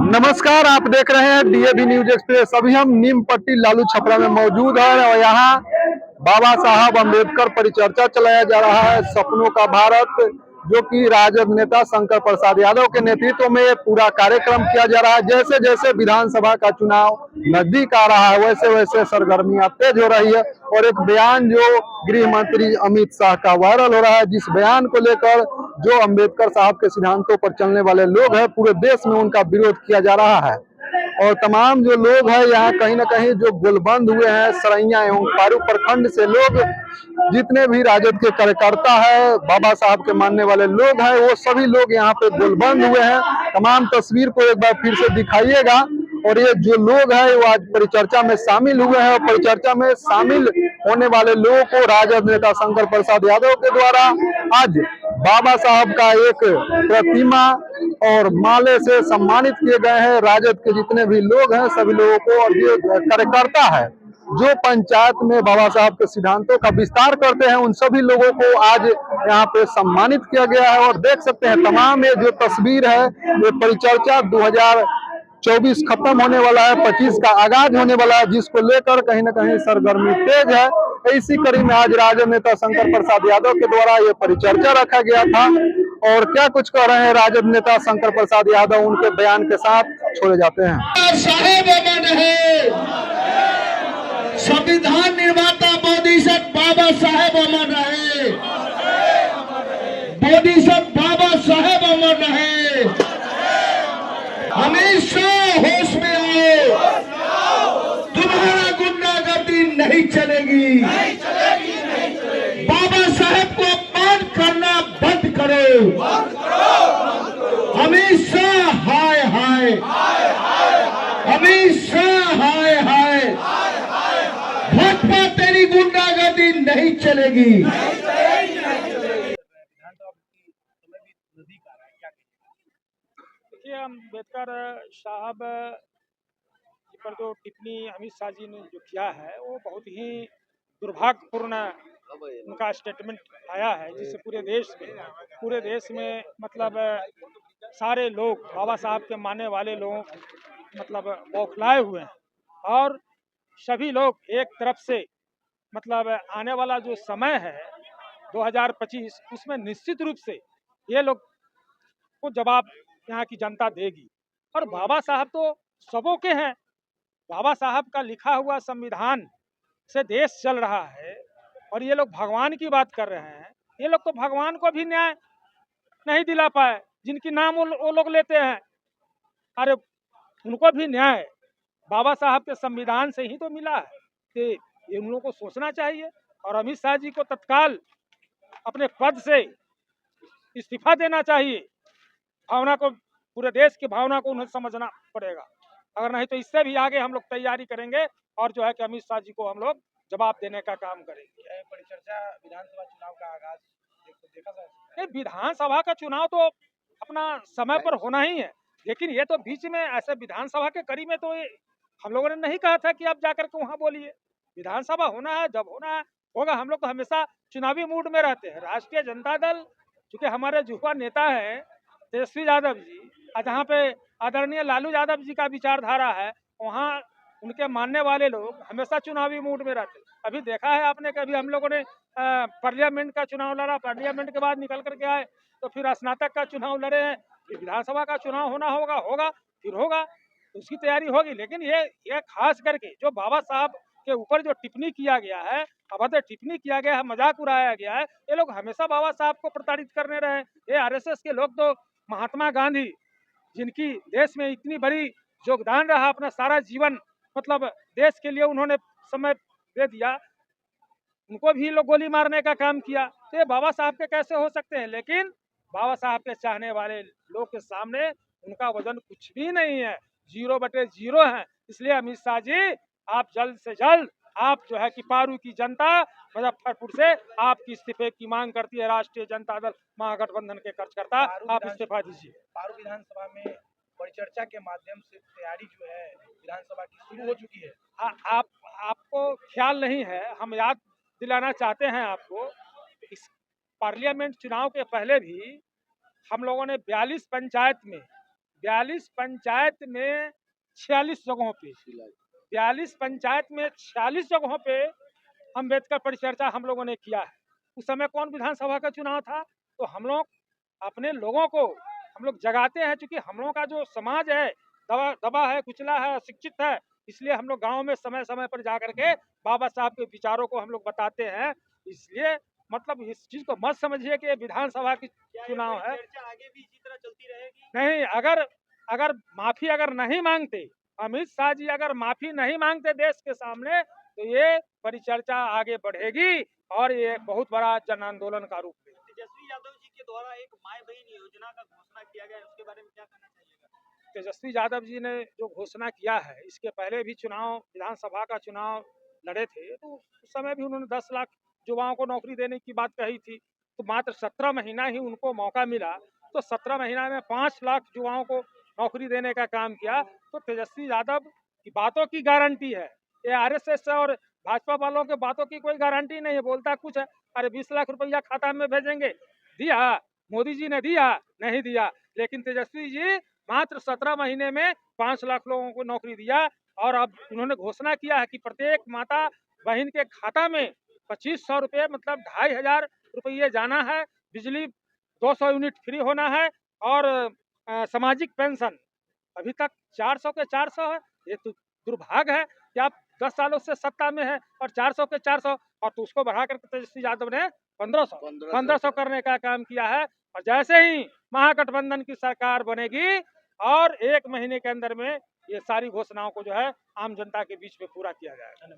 नमस्कार, आप देख रहे हैं डीएवी न्यूज एक्सप्रेस। अभी हम नीम पट्टी लालू छपरा में मौजूद हैं और यहाँ बाबा साहब अम्बेडकर परिचर्चा चलाया जा रहा है। सपनों का भारत, जो कि राजद नेता शंकर प्रसाद यादव के नेतृत्व में पूरा कार्यक्रम किया जा रहा है। जैसे जैसे विधानसभा का चुनाव नजदीक आ रहा है, वैसे वैसे सरगर्मियां तेज हो रही है और एक बयान जो गृह मंत्री अमित शाह का वायरल हो रहा है, जिस बयान को लेकर जो अम्बेडकर साहब के सिद्धांतों पर चलने वाले लोग हैं, पूरे देश में उनका विरोध किया जा रहा है। और तमाम जो लोग हैं यहाँ कहीं ना कहीं जो गुलबंद हुए हैं, सरैया एवं पारू प्रखंड से लोग, जितने भी राजद के कार्यकर्ता है, बाबा साहब के मानने वाले लोग हैं, वो सभी लोग यहाँ पे गुलबंद हुए हैं। तमाम तस्वीर को एक बार फिर से दिखाइएगा। और ये जो लोग हैं वो आज परिचर्चा में शामिल हुए हैं और परिचर्चा में शामिल होने वाले लोगों को राजद नेता शंकर प्रसाद यादव के द्वारा आज बाबा साहब का एक प्रतिमा और माले से सम्मानित किए गए हैं। राजद के जितने भी लोग हैं सभी लोगों को, और जो कार्यकर्ता है जो पंचायत में बाबा साहब के सिद्धांतों का विस्तार करते हैं, उन सभी लोगों को आज यहाँ पे सम्मानित किया गया है। और देख सकते हैं तमाम ये जो तस्वीर है, ये परिचर्चा 2024 खत्म होने वाला है, 25 का आगाज होने वाला है, जिसको लेकर कहीं ना कहीं सरगर्मी तेज है। इसी कड़ी में आज राजद नेता शंकर प्रसाद यादव के द्वारा ये परिचर्चा रखा गया था। और क्या कुछ कह रहे हैं राजद नेता शंकर प्रसाद यादव, उनके बयान के साथ छोड़े जाते हैं। साहेब अमर रहे, संविधान निर्माता बोधिसत्व बाबा साहेब अमर रहे, बोधिसत्व बाबा साहेब अमर रहे। हमेशा होश में आओ, तुम्हारा गुंडागर्दी नहीं चलेगी। बाबा साहेब को अपमान करना बंद करो। हमेशा हाय हाय, हमेशा हाय हाय। भाजपा तेरी गुंडागर्दी नहीं चलेगी। देखिए, अम्बेडकर साहब जी पर जो टिप्पणी अमित शाह जी ने जो किया है वो बहुत ही दुर्भाग्यपूर्ण उनका स्टेटमेंट आया है, जिससे पूरे देश में मतलब सारे लोग बाबा साहब के मानने वाले लोग मतलब बौखलाए हुए हैं। और सभी लोग एक तरफ से मतलब आने वाला जो समय है 2025, उसमें निश्चित रूप से ये लोग को जवाब यहाँ की जनता देगी। और बाबा साहब तो सबों के हैं। बाबा साहब का लिखा हुआ संविधान से देश चल रहा है और ये लोग भगवान की बात कर रहे हैं। ये लोग तो भगवान को भी न्याय नहीं दिला पाए, जिनकी नाम वो लोग लेते हैं। अरे उनको भी न्याय बाबा साहब के संविधान से ही तो मिला है। तो ये उन लोगों को सोचना चाहिए और अमित शाह जी को तत्काल अपने पद से इस्तीफा देना चाहिए। भावना को, पूरे देश की भावना को उन्हें समझना पड़ेगा। अगर नहीं तो इससे भी आगे हम लोग तैयारी करेंगे और जो है कि अमित शाह जी को हम लोग जवाब देने का काम करेंगे। परिचर्चा विधानसभा चुनाव का आगाज देखा जाए। विधानसभा का चुनाव तो अपना समय पर होना ही है, लेकिन ये तो बीच में ऐसे विधानसभा के करीब में तो हम लोगों ने नहीं कहा था कि आप जाकर के वहाँ बोलिए। विधानसभा होना है, जब होना है होगा। हम लोग तो हमेशा चुनावी मूड में रहते हैं। राष्ट्रीय जनता दल चूंकि हमारे युवा नेता है तेजस्वी यादव जी, जहाँ पे आदरणीय लालू यादव जी का विचारधारा है, वहाँ उनके मानने वाले लोग हमेशा चुनावी मूड में रहते। अभी देखा है आपने कि अभी हम लोगों ने पार्लियामेंट का चुनाव लड़ा, पार्लियामेंट के बाद निकल करके आए तो फिर स्नातक का चुनाव लड़े हैं, फिर विधानसभा का चुनाव होगा फिर होगा, तो उसकी तैयारी होगी। लेकिन ये खास करके जो बाबा साहब के ऊपर जो टिप्पणी किया गया है, अभद्र टिप्पणी किया गया है, मजाक उड़ाया गया है, ये लोग हमेशा बाबा साहब को प्रताड़ित करने रहे। ये आरएसएस के लोग तो महात्मा गांधी, जिनकी देश में इतनी बड़ी योगदान रहा, अपना सारा जीवन मतलब देश के लिए उन्होंने समय दे दिया, उनको भी लोग गोली मारने का काम किया। तो ये बाबा साहब के कैसे हो सकते हैं? लेकिन बाबा साहब के चाहने वाले लोग के सामने उनका वजन कुछ भी नहीं है, 0/0 है। इसलिए अमित शाह जी, आप जल्द से जल्द, आप जो है कि पारू की जनता मुजफ्फरपुर से आपकी इस्तीफे की मांग करती है। राष्ट्रीय जनता दल महागठबंधन के कार्यकर्ता, आप इस्तीफा दीजिए। पारू विधानसभा में परिचर्चा के माध्यम से तैयारी जो है विधानसभा की शुरू हो चुकी है। आपको ख्याल नहीं है, हम याद दिलाना चाहते हैं आपको। इस पार्लियामेंट चुनाव के पहले भी हम लोगों ने 42 पंचायत में 42 पंचायत में 46 जगहों पे 42 पंचायत में 46 जगहों पे अम्बेडकर परिचर्चा हम लोगों ने किया है। उस समय कौन विधानसभा का चुनाव था, तो हम लोग अपने लोगों को हम लोग जगाते हैं, क्योंकि हम लोगों का जो समाज है दबा है, कुचला है, अशिक्षित है, इसलिए हम लोग गाँव में समय समय पर जा करके बाबा साहब के विचारों को हम लोग बताते हैं। इसलिए मतलब इस चीज को मत समझिए कि विधानसभा की चुनाव है, आगे भी इसी तरह चलती रहेगी। नहीं। अगर माफी अगर नहीं मांगते, अमित शाह जी अगर माफी नहीं मांगते देश के सामने, तो ये परिचर्चा आगे बढ़ेगी और ये बहुत बड़ा जन आंदोलन का रूप लेगा। तेजस्वी यादव जी के द्वारा एक माई बहन योजना का घोषणा किया गया है, उसके बारे में क्या कहना चाहिएगा? तेजस्वी यादव जी ने जो घोषणा किया है, इसके पहले भी चुनाव, विधानसभा का चुनाव लड़े थे, तो उस समय भी उन्होंने 10 लाख युवाओं को नौकरी देने की बात कही थी। तो मात्र 17 महीना ही उनको मौका मिला, तो 17 महीना में 5 लाख युवाओं को नौकरी देने का काम किया। तो तेजस्वी यादव की बातों की गारंटी है, ये आरएसएस और भाजपा वालों के बातों की कोई गारंटी नहीं है। बोलता कुछ है, अरे 20 लाख रुपया खाता में भेजेंगे, दिया? मोदी जी ने दिया? नहीं दिया। लेकिन तेजस्वी जी मात्र 17 महीने में 5 लाख लोगों को नौकरी दिया। और अब उन्होंने घोषणा किया है कि प्रत्येक माता बहन के खाता में 2500 रुपये, मतलब 2500 रुपये जाना है। बिजली 200 यूनिट फ्री होना है। और सामाजिक पेंशन अभी तक 400 के 400 है। ये तो दुर्भाग्य है कि आप 10 सालों से सत्ता में है और 400 के 400, और तो उसको बढ़ा कर तेजस्वी यादव ने 1500 करने का काम किया है। और जैसे ही महागठबंधन की सरकार बनेगी और 1 महीने के अंदर में ये सारी घोषणाओं को जो है आम जनता के बीच में पूरा किया जाएगा।